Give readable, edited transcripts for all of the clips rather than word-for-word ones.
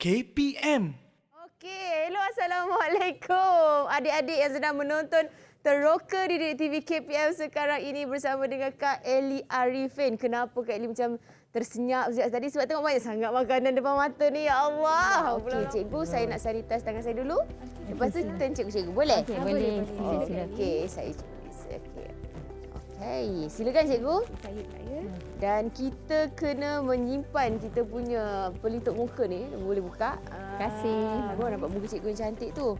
KPM. Okey, hello, Assalamualaikum. Adik-adik yang sedang menonton Teroka Didik TV KPM sekarang ini bersama dengan Kak Elly Arifin. Kenapa Kak Elly macam tersenyap sejak tadi? Sebab tengok banyak sangat makanan depan mata ni. Ya Allah. Okey, cikgu, saya nak sanitize tangan saya dulu. Lepas tu turn cikgu-cikgu. Boleh? Okey, boleh. Silakan. Okey, saya okey. Okey, silakan cikgu. Dan kita kena menyimpan kita punya pelitup muka ni. Boleh buka? Terima kasih. Baru nampak muka cikgu yang cantik tu.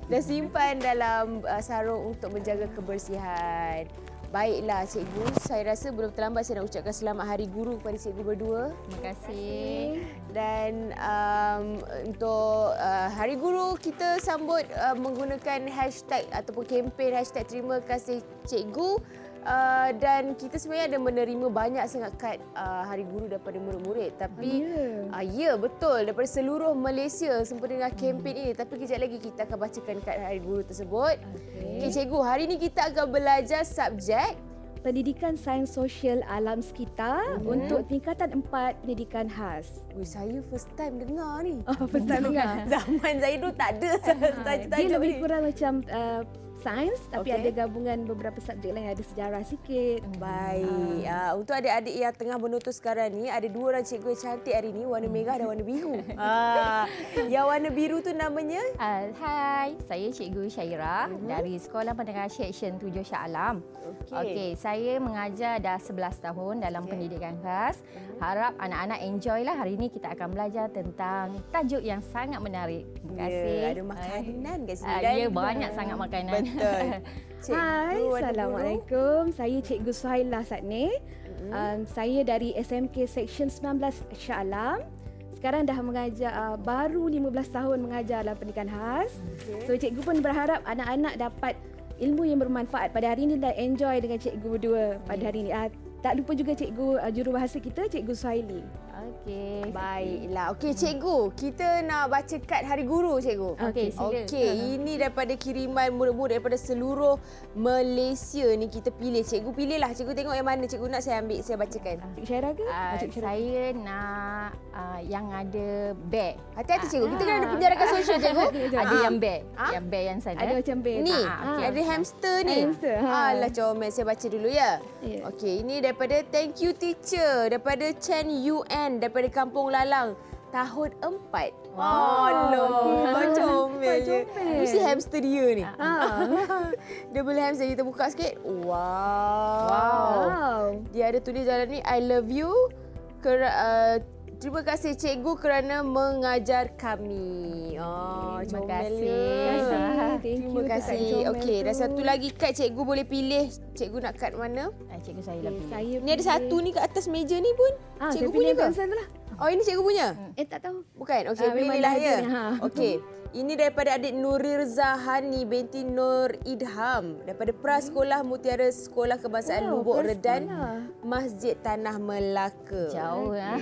Dan simpan dalam sarung untuk menjaga kebersihan. Baiklah cikgu, saya rasa belum terlambat saya nak ucapkan selamat Hari Guru kepada cikgu berdua. Terima kasih. Dan untuk Hari Guru kita sambut menggunakan hashtag ataupun kempen hashtag terima kasih cikgu. Dan kita sebenarnya ada menerima banyak sangat kad Hari Guru daripada murid-murid. Tapi ya betul, daripada seluruh Malaysia sempena dengan kempen ini. Tapi kejap lagi kita akan bacakan kad Hari Guru tersebut. Okey cikgu, hari ini kita akan belajar subjek Pendidikan Sains Sosial Alam Sekitar untuk tingkatan 4 pendidikan khas. Wih, saya first time dengar ni. Oh, first time dengar. Zaman saya dulu tak ada tajuk-tajuk Dia lebih ni. kurang macam sains tapi Okey. ada gabungan beberapa subjek lain, ada sejarah sikit. Baik. Untuk adik-adik yang tengah menonton sekarang ni, ada dua orang cikgu yang cantik hari ni, warna merah dan warna biru. Yang warna biru tu namanya? Hai, saya Cikgu Syairah dari Sekolah Menengah Seksyen 7 Shah Alam. Okey, saya mengajar dah 11 tahun dalam pendidikan khas. Harap anak-anak enjoy lah. Hari ini kita akan belajar tentang tajuk yang sangat menarik. Terima kasih. Ya, ada makanan kat sini. Ya, banyak sangat makanan. Betul. Hai, Assalamualaikum. Saya Cikgu Suhailah Satni. Saya dari SMK Seksyen 19 Shah Alam. Sekarang dah mengajar, baru 15 tahun mengajar dalam pendidikan khas. So cikgu pun berharap anak-anak dapat ilmu yang bermanfaat pada hari ini dan enjoy dengan cikgu berdua pada hari ini. Tak lupa juga cikgu jurubahasa kita, Cikgu Suhaili. Okey. Baiklah. Okey cikgu, kita nak baca kad Hari Guru cikgu. Okey, sila. Okey, ini daripada kiriman murid-murid daripada seluruh Malaysia ni kita pilih. Cikgu pilihlah. Cikgu tengok yang mana cikgu nak saya ambil, saya bacakan. Cikgu Syairah ke? Cikgu Syairah. Saya nak yang ada beg. Hati-hati cikgu, kita kena ada penjarakan sosial cikgu. Ada yang beg. Yang beg yang sana. Ada macam beg. Ni, okey. ada hamster ni. Hamster, Alah comel, saya baca dulu ya. Ya. Okey, ini daripada Thank You Teacher, daripada Chen Yuan, daripada Kampung Lalang. Tahun 4. Kau comel je. Mesti hamster dia ni. Dia boleh hamster, kita buka sikit. Wow. Dia ada tulis dalam ni, I love you. Terima kasih cikgu kerana mengajar kami. Terima comelnya. kasih. Terima kasih. Okey, dan satu lagi kad cikgu boleh pilih. Cikgu nak kad mana? Cikgu saya lah pilih. Saya Ni ada satu ni kat atas meja ni pun. Cikgu punya ke? Lah. Oh, ini cikgu punya? Tak tahu. Bukan. Okey, memang pilihlah dah ya. ada ni, Okey. Ini daripada adik Nurirza Hani binti Nur Idham daripada Prasekolah Mutiara Sekolah Kebangsaan Lubuk Redan, Masjid Tanah Melaka. Jauh lah.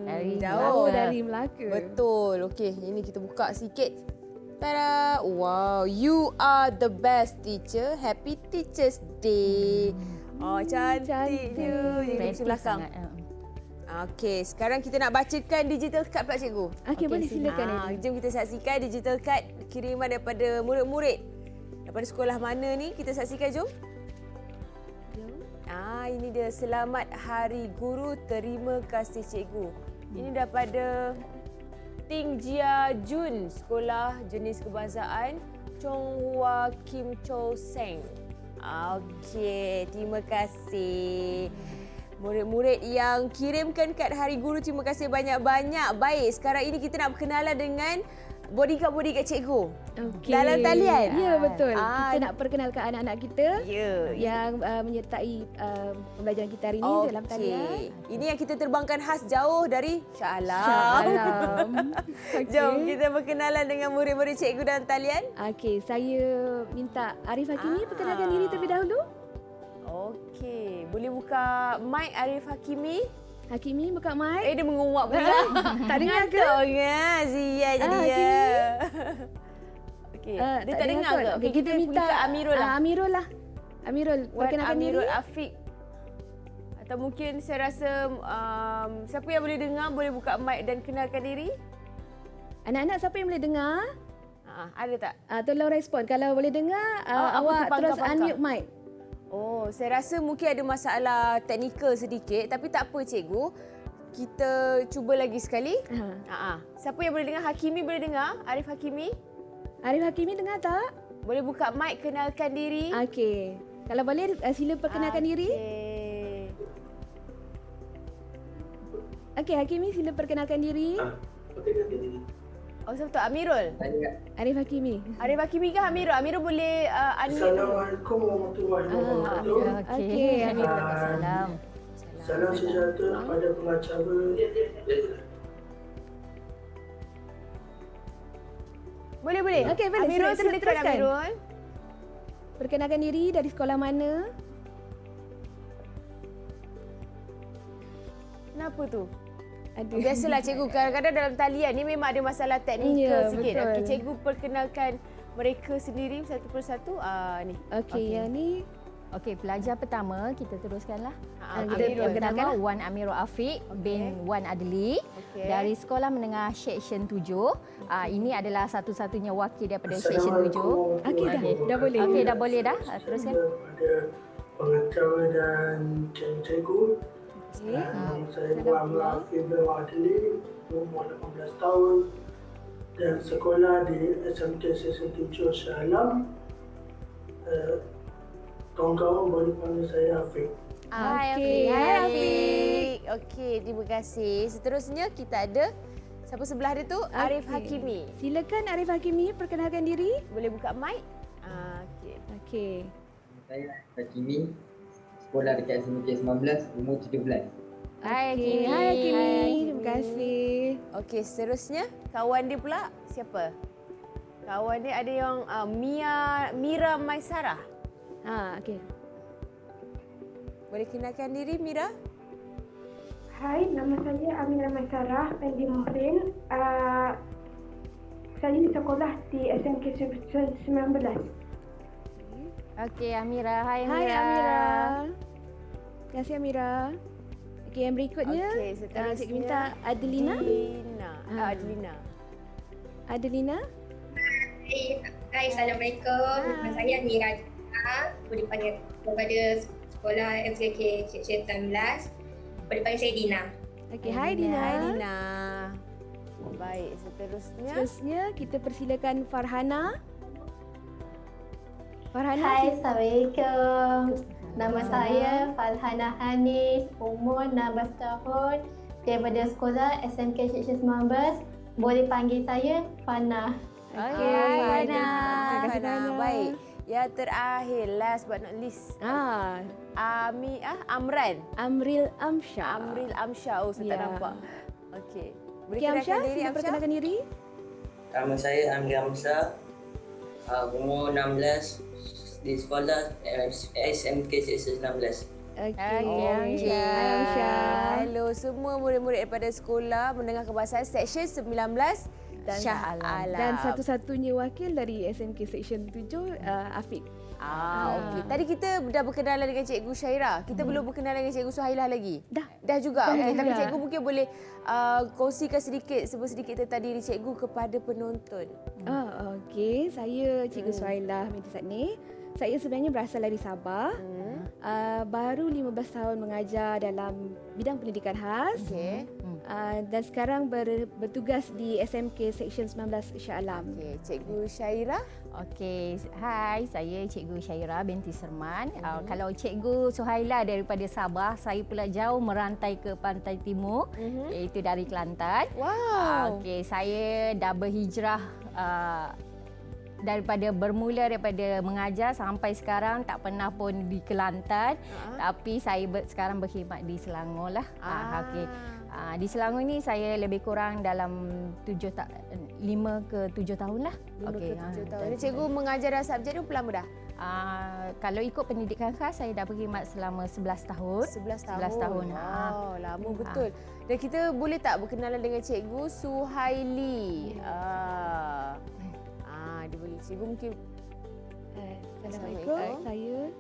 Dari Jauh. Dari Melaka. Betul. Okey, ini kita buka sikit. Tada! Wow, you are the best teacher. Happy Teachers Day. Cantiknya. Ini di belakang. Okey, sekarang kita nak bacakan digital card pula cikgu. Okey, boleh silakan. Jom kita saksikan digital card kiriman daripada murid-murid. Daripada sekolah mana ni? Kita saksikan jom. Ini dia. Selamat Hari Guru. Terima kasih cikgu. Ini daripada Ting Jia Jun, Sekolah Jenis Kebangsaan Chong Hua Kim Cho Seng. Okey, terima kasih. Murid-murid yang kirimkan kad Hari Guru, terima kasih banyak-banyak. Baik, sekarang ini kita nak berkenalan dengan bodyguard cikgu. Okay. Dalam talian. Ya, betul. Kita nak perkenalkan anak-anak kita yang menyertai pembelajaran kita hari ini dalam talian. Ini yang kita terbangkan khas jauh dari Shah Alam. Shah Alam. Jom kita berkenalan dengan murid-murid cikgu dalam talian. Okey, saya minta Arif Hakimi perkenalkan diri terlebih dahulu. Okey, boleh buka mic Arif Hakimi. Hakimi buka mic. Dia menguap pula. Tak dengar ke? Sial jadi dia. Okey, dia tak dengar ke? Okey, kita minta Amirul lah. Amirul lah. Amirul, perkenalkan diri. Amirul Afiq. Atau mungkin saya rasa siapa yang boleh dengar boleh buka mic dan kenalkan diri. Anak-anak siapa yang boleh dengar? Ada tak? Tolong respon. Kalau boleh dengar, apa awak tu, terus pangkal-pangkal? unmute mic. Oh, saya rasa mungkin ada masalah teknikal sedikit, tapi tak apa cikgu. Kita cuba lagi sekali. Siapa yang boleh dengar? Hakimi boleh dengar? Arif Hakimi? Arif Hakimi dengar tak? Boleh buka mic, kenalkan diri. Okey. Kalau boleh, sila perkenalkan diri. Okey, Hakimi sila perkenalkan diri. Oh, siapa tu? Amirul? Arif Hakimi. Arif Hakimi ke Amirul? Amirul boleh unmute. Assalamualaikum warahmatullahi wabarakatuh. Okey. Salam. Salam sejahtera kepada pengacara. Boleh. Okey, boleh. Amirul, Sila silakan teruskan. Amirul. Perkenalkan diri, dari sekolah mana? Kenapa tu? Ada. Biasalah cikgu, kadang-kadang dalam talian ni memang ada masalah teknikal Ya, sikit. betul. Okey, cikgu perkenalkan mereka sendiri satu persatu. Ni. Okey, yang ni Okey, pelajar pertama kita teruskanlah. Amirul. Yang pertama Wan Amirul Afiq bin Wan Adli dari Sekolah Menengah Seksyen 7. Ini adalah satu-satunya wakil daripada Seksyen 7. okey dah boleh. Okey, dah boleh dah. Teruskan. Kepada pengacara dan cikgu-cikgu. Nama saya Wan Afiq bin Adli, umur 18 tahun dan sekolah di SMK Seksyen 7 Shah Alam. Kawan-kawan boleh panggil saya Afiq. Hai Okey, Afiq. hai, Afiq. Okey, terima kasih. Seterusnya kita ada siapa sebelah dia tu? Arif Okey. Hakimi. Silakan Arif Hakimi perkenalkan diri. Boleh buka mic? Okey. Okey. Saya Hakimi, sekolah dekat SMK 19, umur 17. Hai Okey, Hakimi. hai Hakimi. Hai, Terima kasih. Okey, seterusnya kawan dia pula siapa? Kawan dia ada yang Mira Maisarah. Okey. Boleh kenalkan diri Mira? Hai, nama saya Amira Maisarah binti Muhrin. Saya di sekolah di SMK 19. Okey, Amira. Hai Hai Amira. Amira. Terima kasih Amira. Okey, yang berikutnya Okey, seterusnya cikgu minta Adelina. Adelina. Adelina. Hai, Assalamualaikum. Nama saya Mira. Boleh panggil daripada sekolah MCK Seksyen 19. Boleh panggil saya Dina. Okey, hai Dina. Hai Dina. Baik, seterusnya. Seterusnya kita persilakan Farhana. Farhana. Hai, Assalamualaikum. Nama saya Farhana Hanis, umur 16 tahun daripada sekolah SMK Seksyen 19. Boleh panggil saya Fana. Okey, Hai, Fana. Terima kasih Fana. banyak. Baik. Yang terakhir, last but not least. Amran. Amril Amsyah. Amril Amsyah. Oh, saya tak Ya. nampak. Okey. Boleh Okey, Amsyah, kenalkan diri sila Amsyah? perkenalkan diri. Nama saya Amri Amsah, umur 16, di sekolah SMK Seksyen 19. Okey. Okey, Amsyah. Hai Amsyah. Hello semua murid-murid daripada sekolah menengah kebahasaan Seksyen 19 Shah Alam. Dan satu-satunya wakil dari SMK Seksyen 7, Afiq. Okey. Tadi kita dah berkenalan dengan Cikgu Syairah. Kita belum berkenalan dengan Cikgu Suhailah lagi. Dah juga. Okey, tapi dah. cikgu mungkin boleh kongsikan sedikit tentang diri cikgu kepada penonton. Okey. Saya Cikgu Suhailah binti Satni. Saya sebenarnya berasal dari Sabah. Baru 15 tahun mengajar dalam bidang pendidikan khas. Okey. Dan sekarang bertugas di SMK Seksyen 19 Shah Alam. Okey, Cikgu Syairah. Okey, hai, saya Cikgu Syairah binti Serman. Kalau Cikgu Suhailah daripada Sabah, saya pula jauh merantai ke pantai timur, iaitu dari Kelantan. Wow. Okey, saya dah berhijrah bermula daripada mengajar sampai sekarang tak pernah pun di Kelantan, tapi saya sekarang berkhidmat di Selangor lah. Okey. Di Selangor ni saya lebih kurang dalam 5 ke 7 tahun lah. 5 Okey, ke 7 tahun. Ini cikgu mengajar dalam subjek ni berapa lama dah? Kalau ikut pendidikan khas, saya dah berkhidmat selama 11 tahun. 11 tahun. 11 tahun. Wow, lama betul. Dan kita boleh tak berkenalan dengan Cikgu Suhaili? Dia boleh. Cikgu mungkin Assalamualaikum. Saya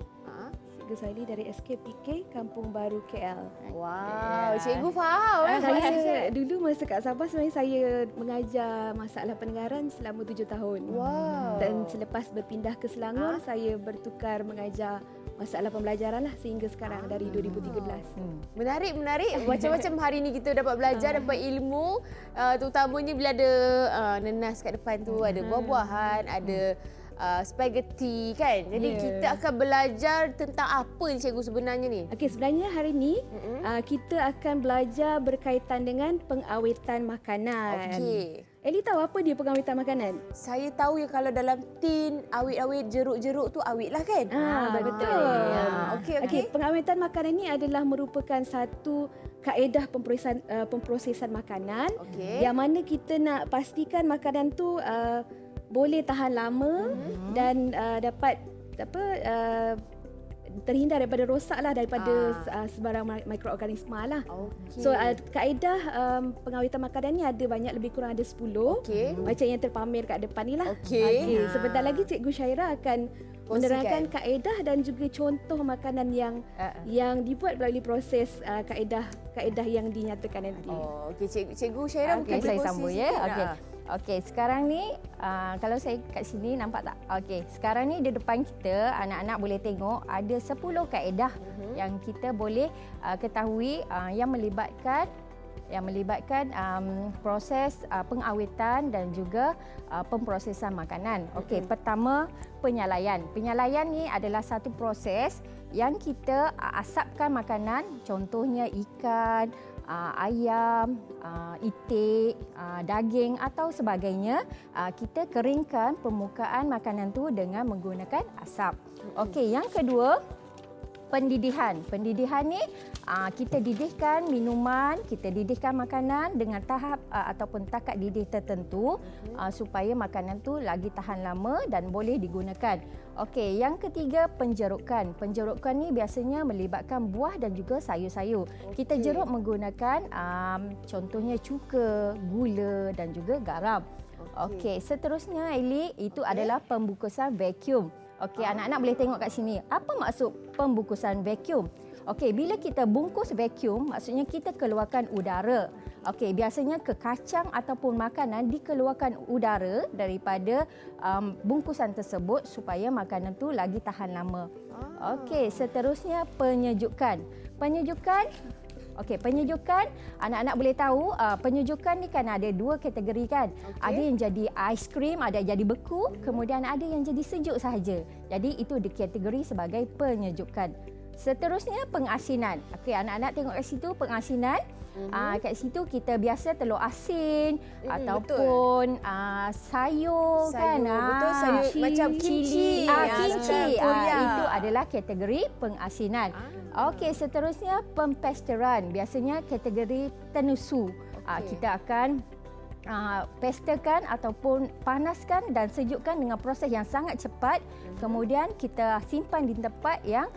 Cikgu Cikgu Suhaili dari SKPK Kampung Baru KL. Wow, cikgu faham. Saya dulu masa kat Sabah sebenarnya saya mengajar masalah pendengaran selama 7 tahun. Wow. Dan selepas berpindah ke Selangor, saya bertukar mengajar masalah pembelajaran lah sehingga sekarang dari 2013. Menarik. Macam-macam hari ni kita dapat belajar, dapat ilmu. Terutamanya bila ada nenas kat depan tu, ada buah-buahan, ada spaghetti kan. Jadi kita akan belajar tentang apa ni cikgu sebenarnya ni? Okey, sebenarnya hari ni kita akan belajar berkaitan dengan pengawetan makanan. Okey. Eli tahu apa dia pengawetan makanan? Saya tahu ya kalau dalam tin awet-awet jeruk-jeruk tu awet lah kan? Betul. Okey. Pengawetan makanan ni adalah merupakan satu kaedah pemprosesan makanan yang mana kita nak pastikan makanan tu boleh tahan lama dan dapat terhindar daripada rosak lah, daripada sebarang mikroorganisma lah. So kaedah pengawetan makanan ni ada banyak, lebih kurang ada 10. Macam yang terpamer kat depan ni lah. Sebentar lagi Cikgu Syairah akan menerangkan kaedah dan juga contoh makanan yang dibuat melalui proses kaedah yang dinyatakan nanti. Cikgu Syairah mungkin saya sambung ya. Okey, sekarang ni kalau saya kat sini nampak tak? Okey, sekarang ni di depan kita anak-anak boleh tengok ada 10 kaedah yang kita boleh ketahui yang melibatkan proses pengawetan dan juga pemprosesan makanan. Okey, pertama penyalaian. Penyalaian ni adalah satu proses yang kita asapkan makanan, contohnya ikan, ayam, itik, daging atau sebagainya. Kita keringkan permukaan makanan tu dengan menggunakan asap. Okey, yang kedua, pendidihan. Pendidihan ni kita didihkan minuman, kita didihkan makanan dengan tahap ataupun takat didih tertentu supaya makanan tu lagi tahan lama dan boleh digunakan. Okey, yang ketiga penjerukan. Penjerukan ni biasanya melibatkan buah dan juga sayur-sayur. Kita jeruk menggunakan contohnya cuka, gula dan juga garam. Okey, seterusnya Eli, itu adalah pembungkusan vacuum. Okey, anak-anak boleh tengok kat sini. Apa maksud pembungkusan vacuum? Okey, bila kita bungkus vacuum, maksudnya kita keluarkan udara. Okey, biasanya ke kacang ataupun makanan dikeluarkan udara daripada bungkusan tersebut supaya makanan tu lagi tahan lama. Okey, seterusnya penyejukan. Penyejukan, anak-anak boleh tahu penyejukan ni kan ada 2 kategori kan. Ada yang jadi aiskrim, ada yang jadi beku, kemudian ada yang jadi sejuk sahaja. Jadi itu dikategori sebagai penyejukan. Seterusnya pengasinan. Okey, anak-anak tengok kat situ pengasinan. Kat situ kita biasa telur asin ataupun sayur kan. Betul, sayur macam kimchi. Itu adalah kategori pengasinan. Okey, seterusnya pempesteran. Biasanya kategori tenusu. Kita akan pestakan ataupun panaskan dan sejukkan dengan proses yang sangat cepat. Kemudian kita simpan di tempat yang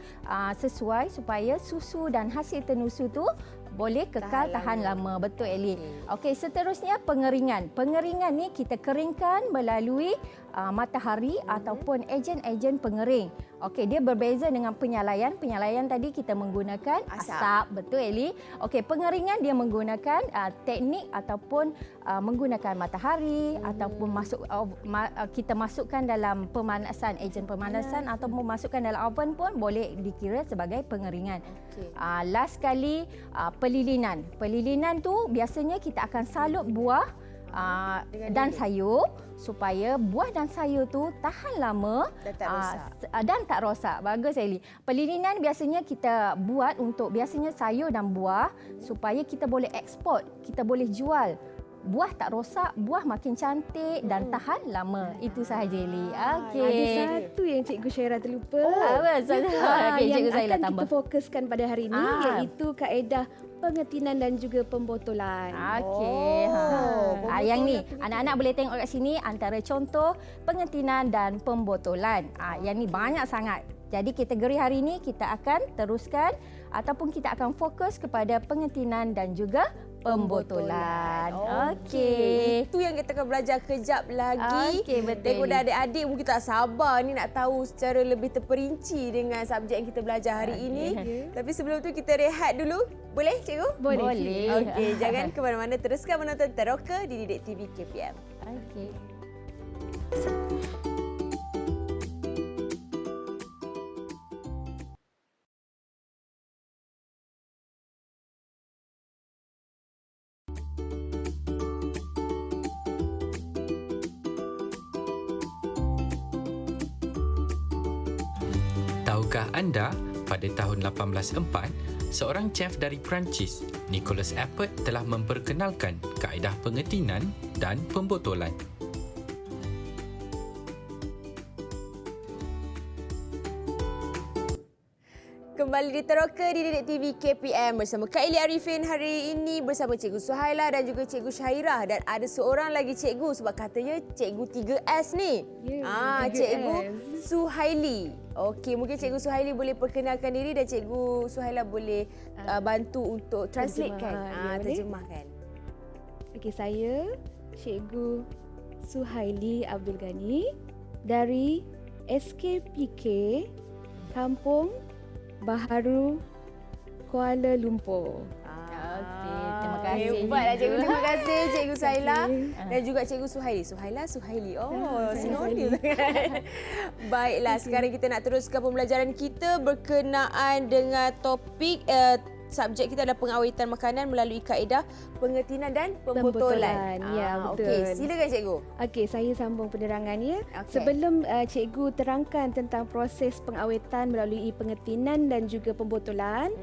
sesuai supaya susu dan hasil tenusu tu boleh kekal tahan lama. Betul Eli. Okey, seterusnya pengeringan. Pengeringan ni kita keringkan melalui matahari ataupun ejen-ejen pengering. Okey, dia berbeza dengan penyalaian. Penyalaian tadi kita menggunakan asap. Betul Eli. Okey, pengeringan dia menggunakan teknik ataupun menggunakan matahari ataupun kita masukkan dalam pemanasan, ejen pemanasan ataupun masukkan dalam oven pun boleh dikira sebagai pengeringan. Last sekali pelilinan. Pelilinan tu biasanya kita akan salut buah dan sayur supaya buah dan sayur tu tahan lama dan tak rosak. Bagus Eli. Pelilinan biasanya kita buat untuk biasanya sayur dan buah supaya kita boleh ekspor, kita boleh jual. Buah tak rosak, buah makin cantik dan tahan lama. Itu sahaja Eli. Okey. Ada satu yang Cikgu Syairah terlupa. Okay, yang Cikgu akan kita fokuskan pada hari ini iaitu kaedah pengetinan dan juga pembotolan. Okey. Yang ni anak-anak boleh tengok kat sini antara contoh pengetinan dan pembotolan. Yang ni banyak sangat. Jadi kategori hari ini kita akan teruskan ataupun kita akan fokus kepada pengetinan dan juga pembotolan. Okey. Itu yang kita akan belajar kejap lagi. Okey, betul. Daripada adik-adik mungkin tak sabar ni nak tahu secara lebih terperinci dengan subjek yang kita belajar hari ini. Tapi sebelum tu kita rehat dulu. Boleh cikgu? Boleh. Okey, jangan ke mana-mana, teruskan menonton Teroka di Didik TV KPM. Okey. Tahukah anda, pada tahun 1804, seorang chef dari Perancis, Nicolas Appert, telah memperkenalkan kaedah pengetinan dan pembotolan. Kembali di Teroka di Didik TV KPM bersama Kak Ili Arifin hari ini bersama Cikgu Suhaila dan juga Cikgu Syairah, dan ada seorang lagi cikgu sebab katanya Cikgu 3S ni. Cikgu Suhaili. Okey, mungkin Cikgu Suhaili boleh perkenalkan diri dan Cikgu Suhaila boleh bantu untuk translate kan? Terjemahkan. Okey, saya Cikgu Suhaili Abdul Ghani dari SKPK Kampung Baharu, Kuala Lumpur. Okey, terima kasih. Hebatlah cikgu. Terima kasih Cikgu Suhaila dan juga Cikgu Suhaili. Suhaili. Sinonim. Baiklah, sekarang kita nak teruskan pembelajaran kita berkenaan dengan topik subjek kita adalah pengawetan makanan melalui kaedah pengetinan dan pembotolan. Ya, betul. Okey, silakan cikgu. Okey, saya sambung penerangan ya. Okey. Sebelum cikgu terangkan tentang proses pengawetan melalui pengetinan dan juga pembotolan,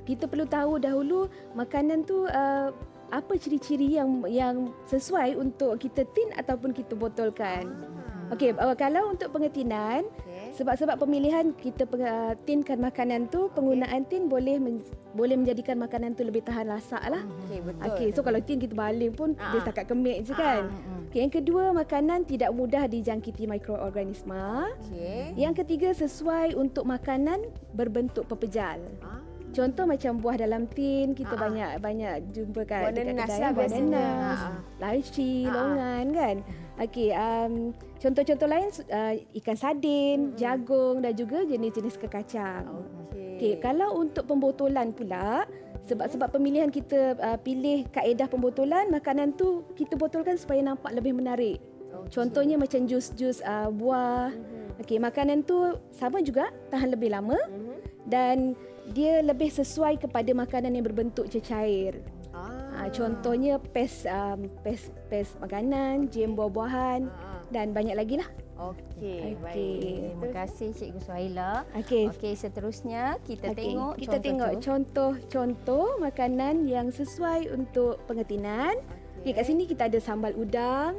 kita perlu tahu dahulu makanan tu apa ciri-ciri yang sesuai untuk kita tin ataupun kita botolkan. Okey, kalau untuk pengetinan, sebab pemilihan kita tinkan makanan tu, penggunaan tin boleh menjadikan makanan tu lebih tahan lasak lah. Okey, betul. Okey, so kalau tin kita baling pun dia setakat kemik je kan. Okey, yang kedua, makanan tidak mudah dijangkiti mikroorganisma. Okey. Yang ketiga, sesuai untuk makanan berbentuk pepejal. Contoh macam buah dalam tin kita banyak jumpa kat buah nanas kedai, lah buah biasanya. nanas, lychee, longan kan. Okey, contoh-contoh lain ikan sardin, jagung dan juga jenis-jenis kekacang. Okey, kalau untuk pembotolan pula, sebab pemilihan kita pilih kaedah pembotolan, makanan tu kita botolkan supaya nampak lebih menarik. Contohnya macam jus-jus buah. Okey, makanan tu sama juga tahan lebih lama dan dia lebih sesuai kepada makanan yang berbentuk cecair. Contohnya pes makanan, jem buah-buahan dan banyak lagi lah. Okey, Okey. baik. Terima kasih Cikgu Suhaila. Okey. Okey, seterusnya kita tengok tengok contoh-contoh makanan yang sesuai untuk pengetinan. Okey, kat sini kita ada sambal udang,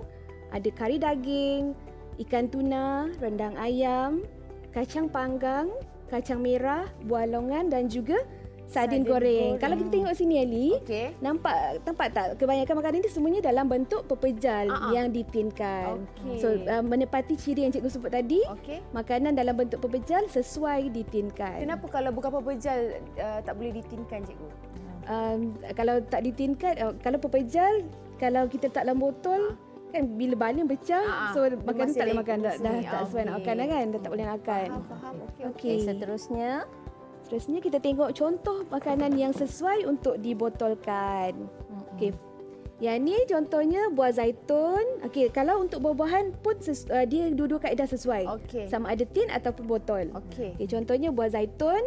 ada kari daging, ikan tuna, rendang ayam, kacang panggang, kacang merah, buah longan dan juga sardin goreng. Kalau kita tengok sini Ali, nampak tak kebanyakan makanan ini semuanya dalam bentuk pepejal yang ditinkan. So menepati ciri yang cikgu sebut tadi, makanan dalam bentuk pepejal sesuai ditinkan. Kenapa kalau bukan pepejal tak boleh ditinkan cikgu? Kalau tak ditinkan, kalau pepejal, kalau kita letak dalam botol, kan bila baling pecah, so makanan tak boleh makan, dah tak sesuai nak makan kan, dah tak boleh makan. Okey, seterusnya kita tengok contoh makanan yang sesuai untuk dibotolkan. Okey. Yang ni contohnya buah zaitun. Okey, kalau untuk buah-buahan pun dia dua-dua kaedah sesuai. Sama ada tin ataupun botol. Okey, contohnya buah zaitun,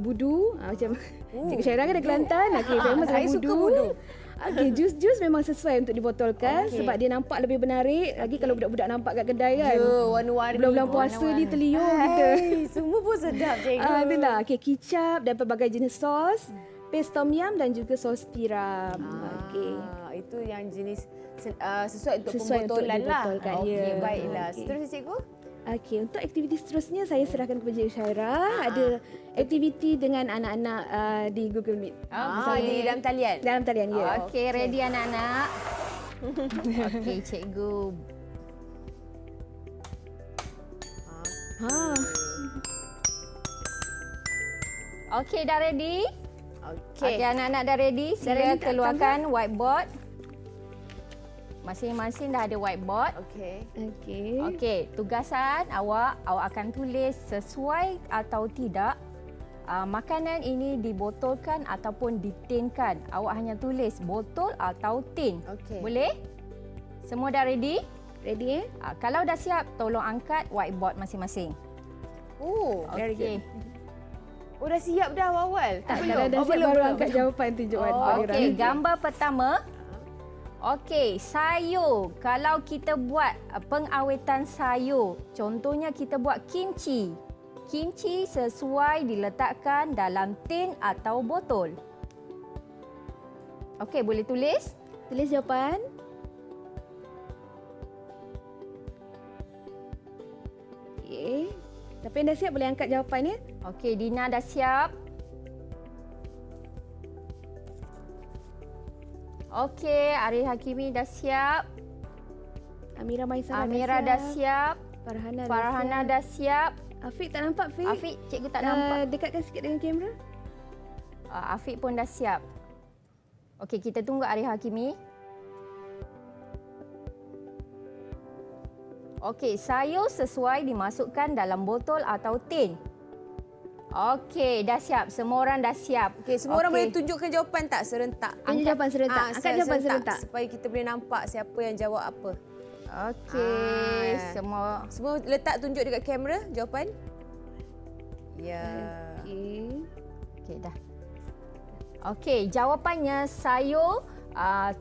budu, macam Cikgu Syairah kan dari Kelantan. Okey, famous saya budu. suka budu. Okey, jus-jus memang sesuai untuk dibotolkan sebab dia nampak lebih menarik. Lagi kalau budak-budak nampak kat kedai kan. Ya, warna-warni. Bulan-bulan puasa ni terliur kita. Semua pun sedap cikgu. Itulah, okey, kicap dan pelbagai jenis sos, paste tom yum dan juga sos tiram. Okey. Itu yang jenis sesuai untuk Sesuai untuk pembotolan lah. dibotolkan, Okey, ya. baiklah. Okey. Seterusnya cikgu? Okey, untuk aktiviti seterusnya saya serahkan kepada Cikgu Syairah. Ada aktiviti dengan anak-anak di Google Meet. Di dalam talian? Dalam talian, ya. Okey, ready anak-anak? Okey, cikgu. Okey, dah ready? Okey, anak-anak dah ready? Sila keluarkan whiteboard. Masing-masing dah ada whiteboard. Okey, tugasan awak akan tulis sesuai atau tidak makanan ini dibotolkan ataupun ditinkan. Awak hanya tulis botol atau tin. Boleh? Semua dah ready? Ready kalau dah siap, tolong angkat whiteboard masing-masing. Very good. Dah siap dah awal-awal? Kalau dah siap baru angkat jawapan tunjuk whiteboard. Okey, gambar pertama. Okey, sayur. Kalau kita buat pengawetan sayur, contohnya kita buat kimchi. Kimchi sesuai diletakkan dalam tin atau botol. Okey, boleh tulis? Tulis jawapan. Okey. Siapa yang dah siap boleh angkat jawapannya? Okey, Dina dah siap. Okey, Arif Hakimi dah siap. Amira Maisara dah siap. Farhana dah siap. Afiq tak nampak, Afiq? Afiq, cikgu tak nampak. Dekatkan sikit dengan kamera. Afiq pun dah siap. Okey, kita tunggu Arif Hakimi. Okey, sayur sesuai dimasukkan dalam botol atau tin. Okey, dah siap. Semua orang dah siap. Okey, semua orang boleh tunjukkan jawapan tak serentak? Tunjuk jawapan serentak. Angkat jawapan serentak. Supaya kita boleh nampak siapa yang jawab apa. Okey, semua letak tunjuk dekat kamera jawapan. Ya. Okey, dah. Okey, jawapannya sayur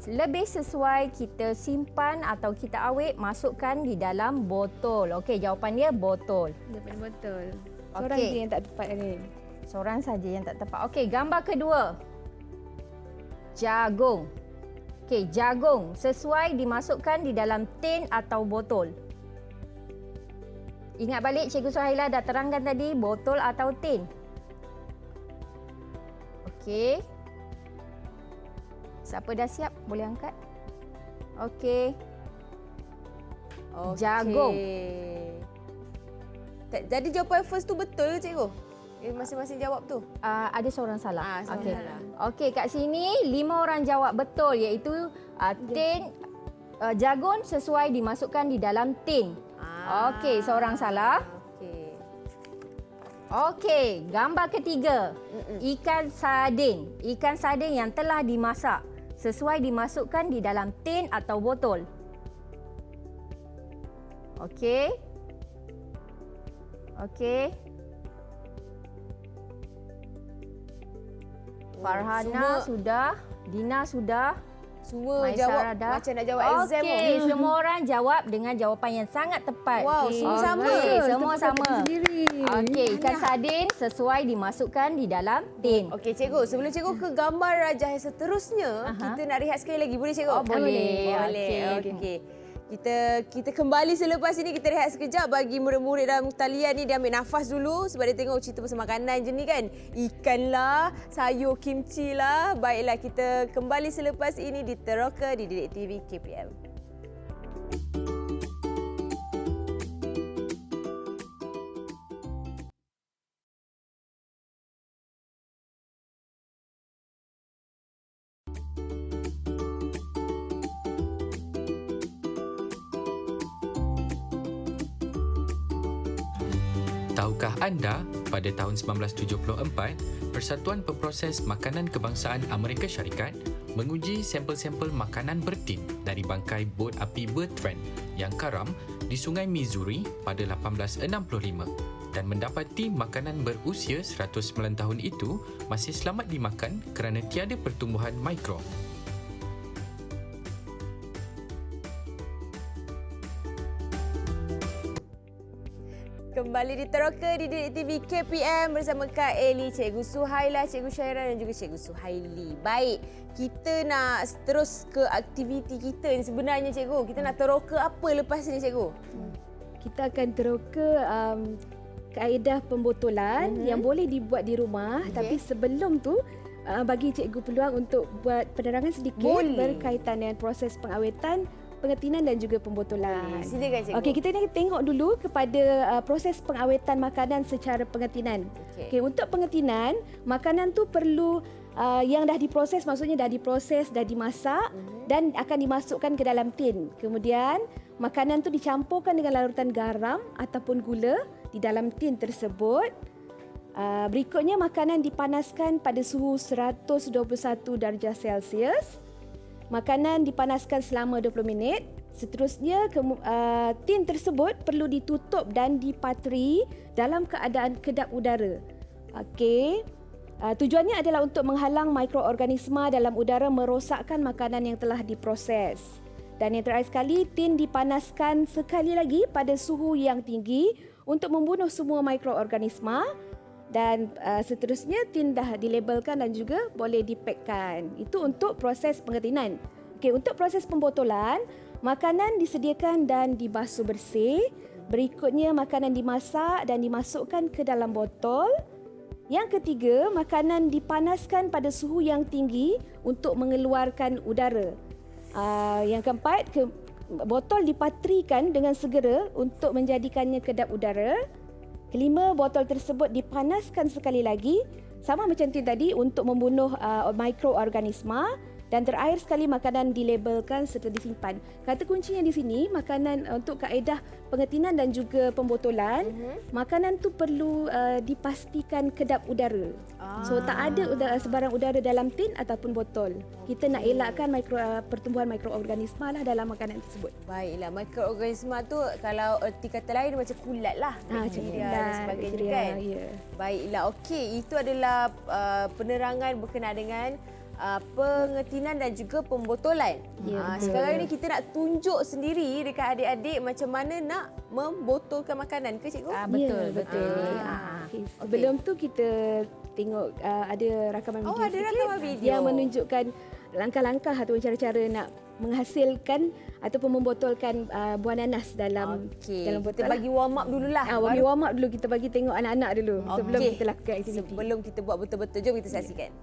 lebih sesuai kita simpan atau kita awet, masukkan di dalam botol. Okey, jawapan dia botol. Jawapan botol. Seorang je yang tak tepat ni. Seorang saja yang tak tepat. Okey, gambar kedua. Jagung. Okey, jagung sesuai dimasukkan di dalam tin atau botol. Ingat balik Cikgu Suhaila dah terangkan tadi, botol atau tin. Okey. Siapa dah siap boleh angkat. Okey. Jagung. Jadi jawapan first tu betul ke cikgu? Masing-masing jawab tu? Ada seorang salah. Okey. Okey, kat sini 5 orang jawab betul, iaitu tin jagung sesuai dimasukkan di dalam tin. Okey, seorang salah. Okey, gambar ketiga. Ikan sardin. Ikan sardin yang telah dimasak sesuai dimasukkan di dalam tin atau botol. Okey. Okey. Farhana sudah, Dina sudah. Semua jawab macam nak jawab exam. Okey, semua orang jawab dengan jawapan yang sangat tepat. Wow, semua sama. Semua sama. Okey, ikan sardin sesuai dimasukkan di dalam tin. Okey, cikgu, sebelum cikgu ke gambar rajah yang seterusnya, kita nak rehat sekali lagi. Boleh cikgu? Boleh. Okey. Kita kembali selepas ini, kita rehat sekejap bagi murid-murid dalam talian ni dia ambil nafas dulu sebab dia tengok cerita pasal makanan je ni kan. Ikan lah, sayur kimchi lah. Baiklah, kita kembali selepas ini di Teroka di Didik TV KPM. Tahukah anda, pada tahun 1974, Persatuan Pemproses Makanan Kebangsaan Amerika Syarikat menguji sampel-sampel makanan bertin dari bangkai bot api Bertrand yang karam di Sungai Missouri pada 1865 dan mendapati makanan berusia 109 tahun itu masih selamat dimakan kerana tiada pertumbuhan mikro. Kembali di Teroka di Didik TV KPM bersama Kak Eli, Cikgu Suhaila, Cikgu Syaira dan juga Cikgu Suhaili. Baik, kita nak terus ke aktiviti kita ni sebenarnya Cikgu. Kita nak teroka apa lepas ni Cikgu? Kita akan teroka kaedah pembotolan yang boleh dibuat di rumah. Tapi sebelum tu, bagi cikgu peluang untuk buat penerangan sedikit berkaitan dengan proses pengawetan, pengetinan dan juga pembotolan. Silakan cikgu. Okey, kita nak tengok dulu kepada proses pengawetan makanan secara pengetinan. Okey, untuk pengetinan, makanan tu perlu yang dah diproses, maksudnya dah diproses, dah dimasak dan akan dimasukkan ke dalam tin. Kemudian makanan tu dicampurkan dengan larutan garam ataupun gula di dalam tin tersebut. Berikutnya makanan dipanaskan pada suhu 121 darjah Celsius. Makanan dipanaskan selama 20 minit. Seterusnya tin tersebut perlu ditutup dan dipatri dalam keadaan kedap udara. Okey. Tujuannya adalah untuk menghalang mikroorganisma dalam udara merosakkan makanan yang telah diproses. Dan yang terakhir sekali, tin dipanaskan sekali lagi pada suhu yang tinggi untuk membunuh semua mikroorganisma. Dan seterusnya tin dah dilabelkan dan juga boleh dipakkan. Itu untuk proses pengetinan. Okey, untuk proses pembotolan, makanan disediakan dan dibasuh bersih. Berikutnya makanan dimasak dan dimasukkan ke dalam botol. Yang ketiga, makanan dipanaskan pada suhu yang tinggi untuk mengeluarkan udara. Yang keempat, botol dipatrikan dengan segera untuk menjadikannya kedap udara. Kelima, botol tersebut dipanaskan sekali lagi sama macam tadi untuk membunuh mikroorganisma. Dan terakhir sekali, makanan dilabelkan serta disimpan. Kata kuncinya di sini, makanan untuk kaedah pengetinan dan juga pembotolan, makanan tu perlu dipastikan kedap udara. So tak ada sebarang udara dalam tin ataupun botol. Kita nak elakkan pertumbuhan mikroorganisma lah dalam makanan tersebut. Baiklah, mikroorganisma tu kalau erti kata lain macam kulat lah. Bakteria dan sebagainya kan. Ya. Baiklah, okey. Itu adalah penerangan berkenaan dengan pengetinan dan juga pembotolan. Sekarang ni kita nak tunjuk sendiri dekat adik-adik macam mana nak membotolkan makanan ke cikgu? Betul. Okay. Sebelum tu kita tengok ada rakaman video ada rakaman video yang menunjukkan langkah-langkah atau cara-cara nak menghasilkan ataupun membotolkan buah nanas dalam botol. Kita bagi warm up dululah. Bagi warm up dulu, kita bagi tengok anak-anak dulu sebelum kita lakukan aktiviti. Sebelum kita buat betul-betul, jom kita saksikan.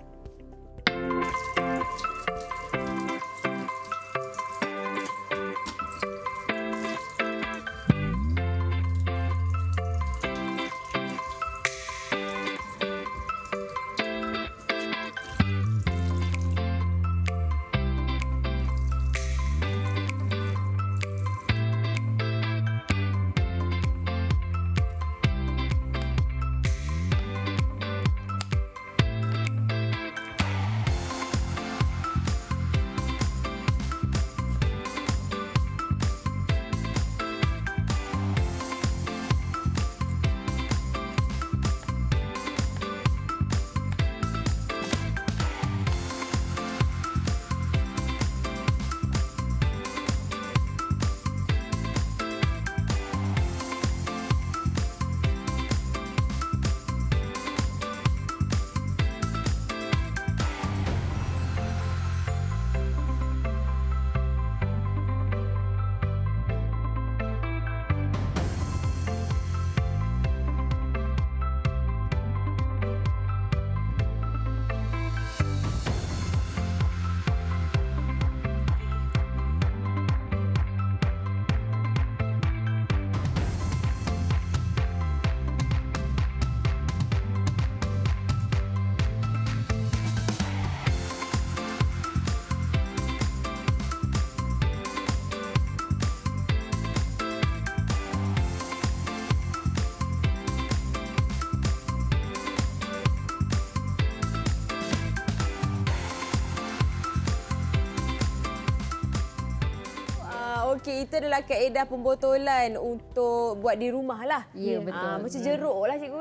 Okey, itu adalah kaedah pembotolan untuk buat di rumah lah. Ya, betul. Macam jeruk lah cikgu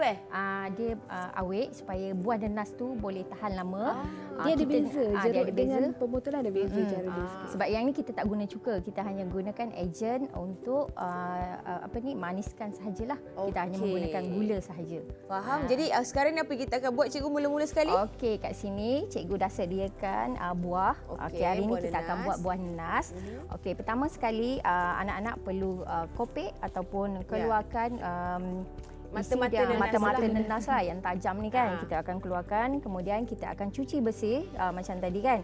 Dia awet supaya buah nanas tu boleh tahan lama. Dia ada beza. Jeruk dengan pembotolan ada beza cara dia. Sebab yang ni kita tak guna cuka. Kita hanya gunakan ejen untuk maniskan sahajalah. Kita hanya menggunakan gula sahaja. Faham. Jadi sekarang ni apa kita akan buat cikgu mula-mula sekali? Okey, kat sini cikgu dah sediakan buah. Okey, hari ni kita akan buat buah nanas. Okey, pertama sekali anak-anak perlu kopek ataupun keluarkan mata-mata nanas lah yang tajam ni kan. Kita akan keluarkan, kemudian kita akan cuci bersih macam tadi kan.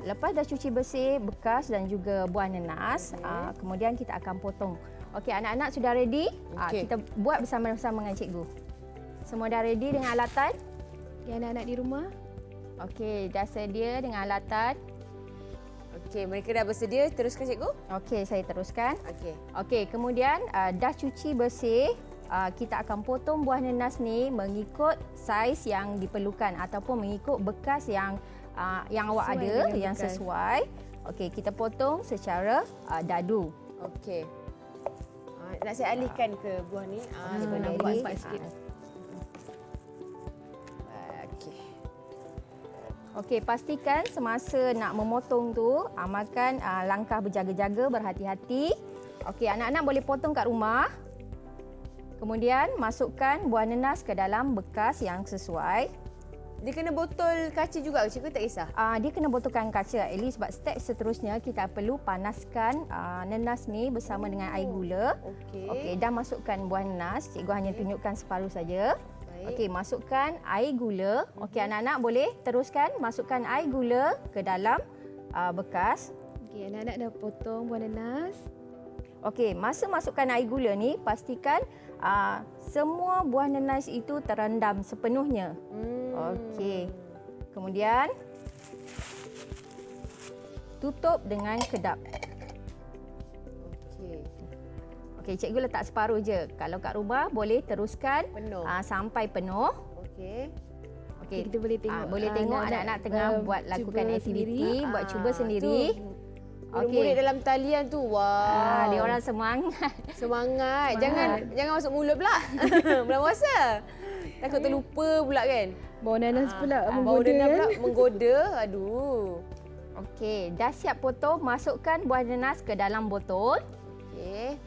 Lepas dah cuci bersih bekas dan juga buah nanas, kemudian kita akan potong. Okey, anak-anak sudah ready? Kita buat bersama-sama dengan cikgu. Semua dah ready dengan alatan? Yang anak-anak di rumah? Okey, dah sedia dengan alatan? Okey, mereka dah bersedia. Teruskan cikgu. Okey, saya teruskan. Okey. Okey, kemudian dah cuci bersih, kita akan potong buah nenas ni mengikut saiz yang diperlukan ataupun mengikut bekas yang awak ada, yang sesuai. Okey, kita potong secara dadu. Okey. Nak saya alihkan ke buah ni. Sebab nampak alih. cepat sikit. Okey. Okey, pastikan semasa nak memotong tu amalkan langkah berjaga-jaga, berhati-hati. Okey, anak-anak boleh potong kat rumah. Kemudian masukkan buah nenas ke dalam bekas yang sesuai. Dia kena botol kaca juga ke cikgu, tak kisah? Dia kena botolkan kaca at least sebab step seterusnya kita perlu panaskan nenas ni bersama dengan air gula. Okey, dah masukkan buah nenas, cikgu hanya tunjukkan separuh saja. Okey, masukkan air gula. Okey, anak-anak boleh teruskan masukkan air gula ke dalam bekas. Okey, anak-anak dah potong buah nenas. Okey, masa masukkan air gula ni pastikan semua buah nenas itu terendam sepenuhnya. Okey. Kemudian tutup dengan kedap. Okey. Okey, cikgu letak separuh je. Kalau kat rumah boleh teruskan Penuh. Sampai penuh. Okey. Okey, Kita boleh tengok boleh tengok anak-anak tengah buat lakukan aktiviti, buat cuba sendiri. Murid dalam talian tu. Wah. Dia orang semangat. Semangat. Jangan masuk mulut pula. Bulan puasa. Takut terlupa pula kan. Bau nanas pula Bau menggoda. nanas pula menggoda. Aduh. Okey, dah siap potong, masukkan buah nenas ke dalam botol. Okey.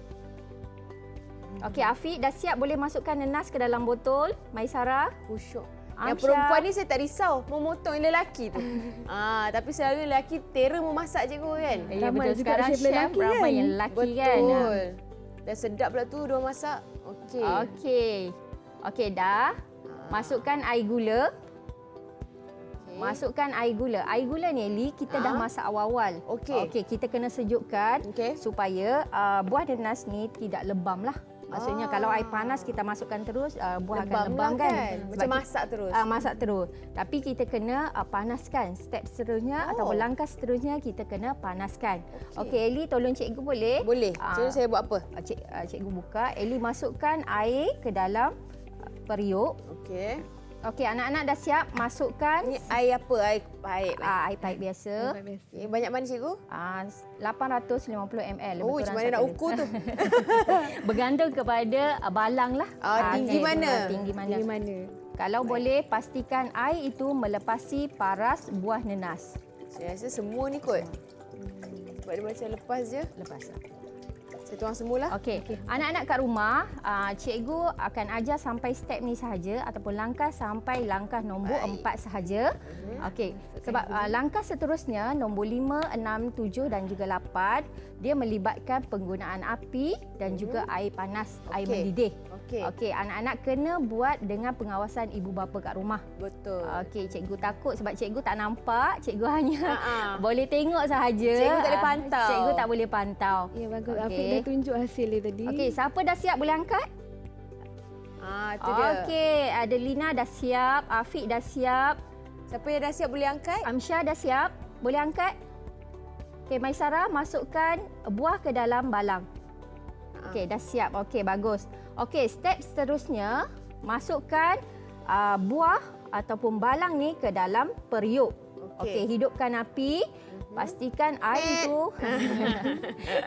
Okey, Afiq dah siap boleh masukkan nenas ke dalam botol. Maisara. Kusyuk. Amsyar. Yang perempuan ni saya tak risau memotong yang lelaki tu. Tapi selalu lelaki terror memasak cikgu kan. Ya, Ramai betul. juga Sekarang chef chef lelaki ramai kan? yang lelaki kan. Betul. Dan sedap pula tu dia masak. Okey. Okey. Okey, dah. Masukkan air gula. Masukkan air gula. Air gula ni Eli kita dah masak awal-awal. Okey. Okey, kita kena sejukkan Okey. supaya buah nenas ni tidak lebam lah. Maksudnya kalau air panas kita masukkan terus buah akan lebam kan. Macam masak terus. Masak terus. Tapi kita kena panaskan. Step seterusnya ataupun langkah seterusnya kita kena panaskan. Okey, Eli tolong cikgu boleh? Boleh. Cikgu saya buat apa? Cikgu buka. Eli masukkan air ke dalam periuk. Okey. Okey, anak-anak dah siap masukkan. Ni air apa? Air paip. Air paip biasa. Okay, banyak mana cikgu? 850 ml. Oh, macam mana nak ukur tu? Bergantung kepada balang lah. Tinggi mana? Tinggi mana. Di mana? Kalau boleh pastikan air itu melepasi paras buah nenas. Saya rasa semua ni kot. Sebab dia macam lepas je. Lepas. Saya tuang semualah. Okey. Anak-anak kat rumah, cikgu akan ajar sampai step ni sahaja ataupun langkah sampai langkah nombor 4 sahaja. Okey. Sebab langkah seterusnya nombor 5, 6, 7 dan juga 8 dia melibatkan penggunaan api dan juga air panas, air mendidih. Okey, anak-anak kena buat dengan pengawasan ibu bapa kat rumah. Betul. Okey, cikgu takut sebab cikgu tak nampak, cikgu hanya boleh tengok sahaja. Cikgu tak boleh pantau. Cikgu tak boleh pantau. Ya, bagus. Afiq dah tunjuk hasil dia tadi. Okey, siapa dah siap boleh angkat? Itu dia. Okey, ada Lina dah siap, Afiq dah siap. Siapa yang dah siap boleh angkat? Amsyah dah siap, boleh angkat? Okey, Maisara masukkan buah ke dalam balang. Okey, dah siap. Okey, bagus. Okey, step seterusnya masukkan buah ataupun balang ni ke dalam periuk. Okey, hidupkan api. Pastikan air itu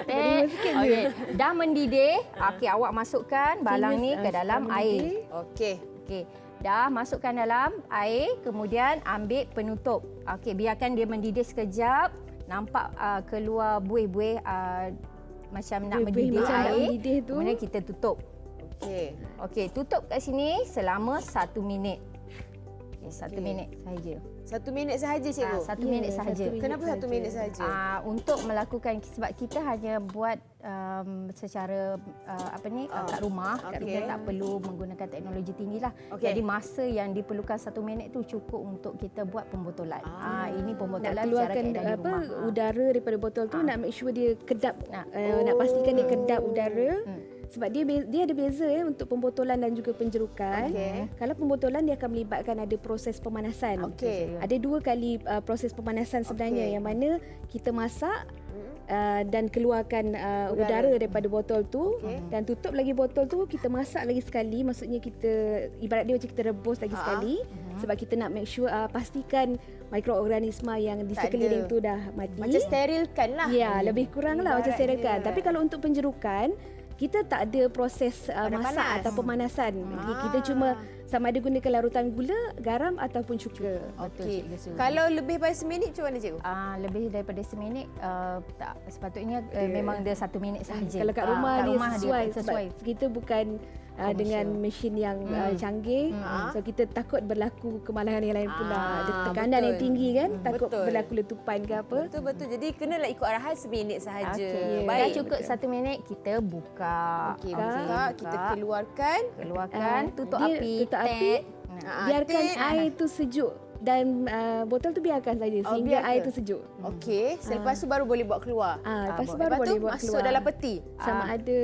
okey, dah mendidih. Okey, awak masukkan balang ni ke dalam air. Okey. Okey, dah masukkan dalam air, kemudian ambil penutup. Okey, biarkan dia mendidih sekejap. Nampak keluar buih-buih macam nak mendidih air. Kemudian kita tutup. Okey. Okey, tutup kat sini selama 1 minit. Okay, 1 minit sahaja. 1 minit sahaja cikgu? 1 minit sahaja. Kenapa 1 minit sahaja? Untuk melakukan, sebab kita hanya buat secara kat rumah. Kita tak perlu menggunakan teknologi tinggi lah. Jadi masa yang diperlukan 1 minit tu cukup untuk kita buat pembotolan. Ini pembotolan secara keadaan di rumah. Udara daripada botol tu nak make sure dia kedap. Nak pastikan dia kedap udara. Sebab dia ada beza untuk pembotolan dan juga penjerukan. Kalau pembotolan dia akan melibatkan ada proses pemanasan. Ada 2 kali proses pemanasan sebenarnya yang mana kita masak dan keluarkan udara daripada botol tu dan tutup lagi botol tu, kita masak lagi sekali, maksudnya kita ibarat dia macam kita rebus lagi sekali sebab kita nak make sure pastikan mikroorganisma yang di sekeliling tu dah mati. Macam sterilkan lah. Ya, lebih kurang lah macam sterilkan. Tapi kalau untuk penjerukan, kita tak ada proses masak atau pemanasan. Kita cuma sama ada gunakan larutan gula, garam ataupun cuka. Okey. Kalau lebih daripada seminit macam mana cikgu? Lebih daripada seminit tak sepatutnya memang dia 1 minit sahaja. Kalau kat rumah dia sesuai. Kita bukan dengan mesin yang canggih. So kita takut berlaku kemalahan yang lain pula. Tekanan yang tinggi kan, takut berlaku letupan ke apa. Betul. Jadi kenalah ikut arahan seminit sahaja. Baik. Dah cukup 1 minit, kita buka. Buka, kita keluarkan, tutup api. Biarkan air tu sejuk dan botol tu biarkan saja sehingga air tu sejuk. Okey, selepas tu baru boleh bawa keluar. Lepas tu baru boleh bawa keluar. Masuk dalam peti. Sama ada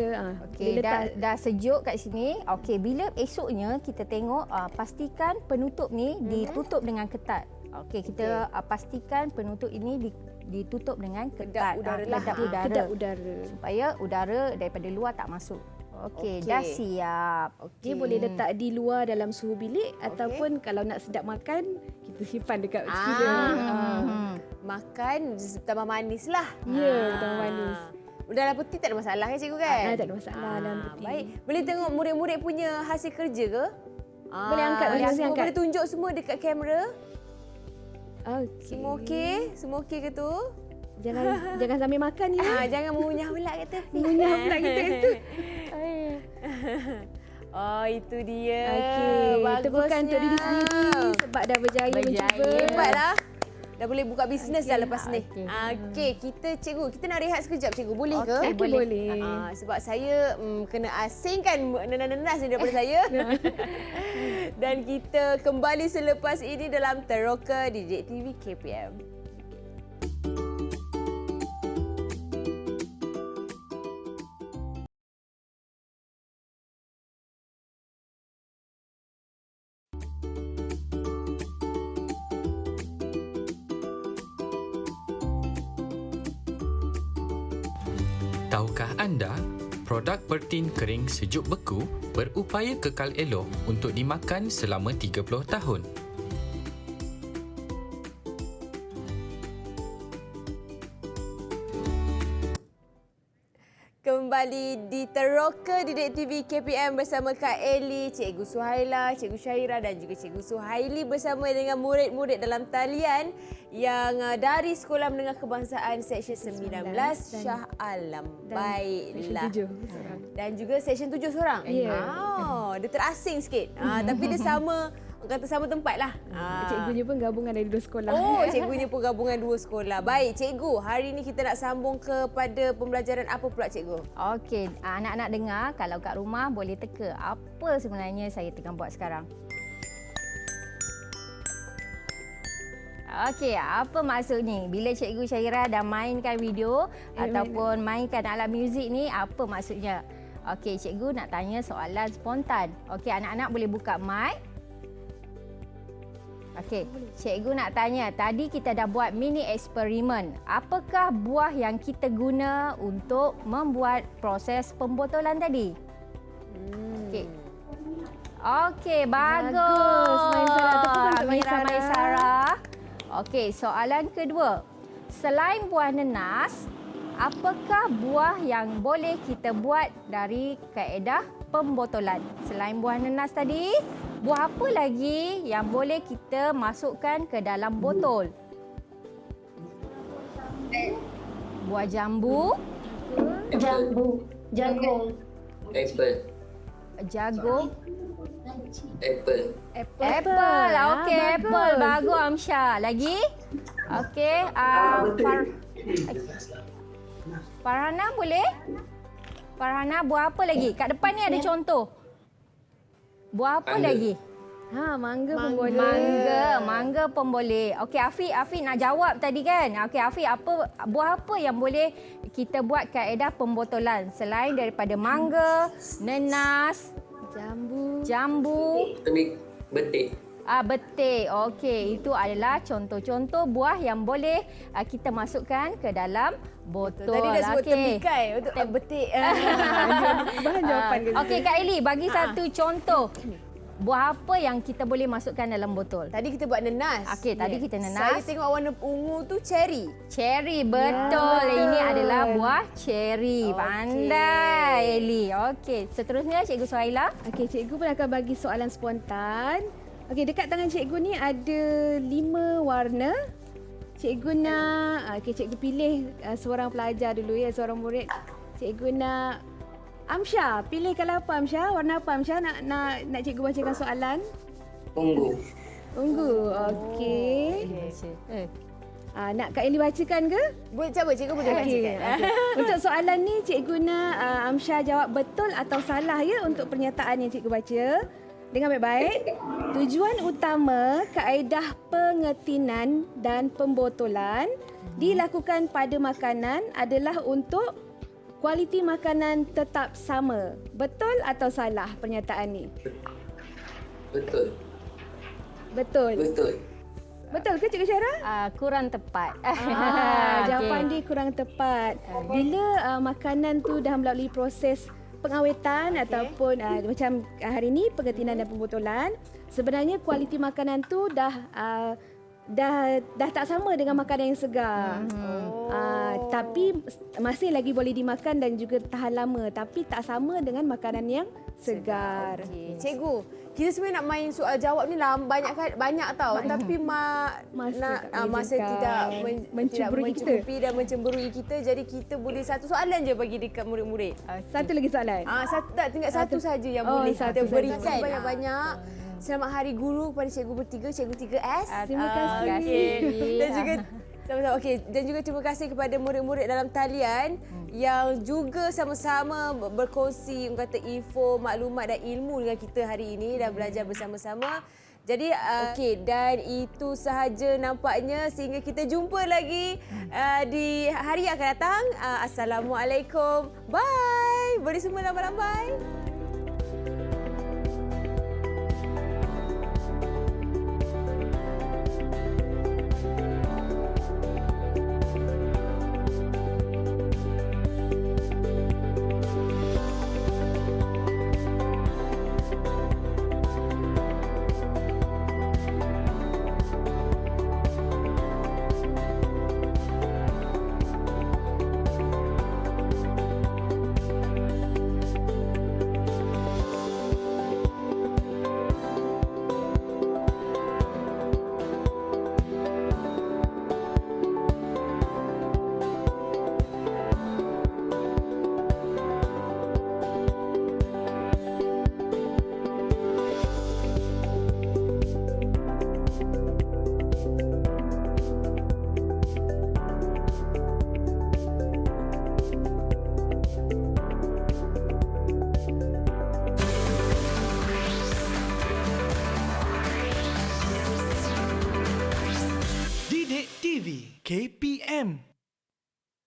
dah sejuk kat sini. Okey, bila esoknya kita tengok pastikan penutup ni ditutup dengan ketat. Okey, kita pastikan penutup ini ditutup dengan ketat. Kedap udara supaya udara daripada luar tak masuk. Okey, dah siap. Dia boleh letak di luar dalam suhu bilik ataupun kalau nak sedap makan, kita simpan dekat chiller. Makan tambah manis lah. Ya, tambah manis. Dalam peti tak ada masalah kan cikgu kan? Tak ada masalah dalam peti. Baik. Boleh tengok murid-murid punya hasil kerja ke? Boleh angkat, boleh boleh tunjuk semua dekat kamera. Okey. Semua okey ke tu? Jangan sambil makan ya. Jangan mengunyah pula kata. Mengunyah pula kita kat situ. Oh, itu dia. Okey, tepukan untuk diri sendiri sebab dah berjaya mencuba. Hebatlah. Dah boleh buka bisnes dah lepas ni. Okey, cikgu, kita nak rehat sekejap cikgu. Boleh ke? Okey, boleh. Sebab saya kena asingkan nenas ni daripada saya. Dan kita kembali selepas ini dalam Teroka di Didik TV KPM. Tahukah anda, produk Pertin kering sejuk beku berupaya kekal elok untuk dimakan selama 30 tahun. Kembali di Teroka Didik TV KPM bersama Kak Eli, Cikgu Suhaila, Cikgu Syairah dan juga Cikgu Suhaili bersama dengan murid-murid dalam talian yang dari Sekolah Menengah Kebangsaan Seksyen 19 Shah Alam. Baiklah. Dan juga Seksyen 7 seorang. Dia terasing sikit. Tapi dia sama tempat lah. Cikgunya pun gabungan dari 2 sekolah. Cikgunya pun gabungan 2 sekolah. Baik, cikgu. Hari ini kita nak sambung kepada pembelajaran apa pula cikgu? Okey, anak-anak dengar, kalau kat rumah boleh teka apa sebenarnya saya tengah buat sekarang. Okey, apa maksud ni? Bila Cikgu Syairah dah mainkan video ataupun mainkan alat muzik ni, apa maksudnya? Okey, cikgu nak tanya soalan spontan. Okey, anak-anak boleh buka mic. Okey, cikgu nak tanya, tadi kita dah buat mini eksperimen. Apakah buah yang kita guna untuk membuat proses pembotolan tadi? Okey. Okey, bagus. Amira Maisara. Okey, soalan kedua. Selain buah nenas, apakah buah yang boleh kita buat dari kaedah pembotolan? Selain buah nenas tadi, buah apa lagi yang boleh kita masukkan ke dalam botol? Buah jambu. Jagung. Apple. Jagung. Apple. Apple. Okey, apple. Bagus Amsha. Lagi? Okey, Farhana boleh? Farhana, buah apa lagi? Kat depan ni ada contoh. Buah apa lagi? Mangga pun boleh. Mangga pun boleh. Okey, Afiq nak jawab tadi kan? Okey, Afiq, buah apa yang boleh kita buat kaedah pembotolan selain daripada mangga, nenas, jambu, Betik. betik. Okey, itu adalah contoh-contoh buah yang boleh kita masukkan ke dalam botol. Tadi dah sebut Okey. tembikai untuk betik. Bahan jawapan ke Okey, Kak Eli, bagi satu contoh. Buah apa yang kita boleh masukkan dalam botol? Tadi kita buat nenas. Okey, tadi kita Saya nenas. tengok warna ungu tu cherry. Cherry, betul. Ini adalah buah cherry. Okey. Pandai, Eli. Okey, seterusnya Cikgu Suhaila. Okey, cikgu pun akan bagi soalan spontan. Okey, dekat tangan cikgu ni ada 5 warna. Cikgu nak, cikgu pilih seorang pelajar dulu ya, seorang murid. Cikgu nak Amsyah, pilih kalau apa Amsyah? Warna apa Amsyah? Nak cikgu bacakan soalan? Ungu. Ungu. Okey. Nak Kak Eli bacakan ke? Boleh cuba cikgu boleh Okey. bacakan. Untuk soalan ni cikgu nak Amsyah jawab betul atau salah ya untuk pernyataan yang cikgu baca. Dengar baik-baik. Tujuan utama kaedah pengetinan dan pembotolan dilakukan pada makanan adalah untuk kualiti makanan tetap sama. Betul atau salah pernyataan ni? Betul. Betul. Betul ke Cikgu Syarah? Kurang tepat. Jawapan dia kurang tepat. Bila makanan tu dah melalui proses pengawetan ataupun macam hari ni pengetinan dan pembotolan, sebenarnya kualiti makanan tu dah tak sama dengan makanan yang segar. Tapi masih lagi boleh dimakan dan juga tahan lama, tapi tak sama dengan makanan yang segar. Okay. Cikgu, kita sebenarnya nak main soal jawab ni lah banyak tau. Tapi masa tidak mencukupi dan mencemburui kita. Jadi kita boleh satu soalan je bagi dekat murid-murid. Satu lagi soalan. Tinggal satu saja yang boleh kita satu berikan. saja. Banyak-banyak. Selamat Hari Guru kepada cikgu bertiga, cikgu 3S. Terima kasih. Dan juga sama-sama. Okey, dan juga terima kasih kepada murid-murid dalam talian yang juga sama-sama berkongsi kata info, maklumat dan ilmu dengan kita hari ini dan belajar bersama-sama. Jadi okey, dan itu sahaja nampaknya sehingga kita jumpa lagi di hari yang akan datang. Assalamualaikum. Bye. Beri semua lambai-lambai. KPM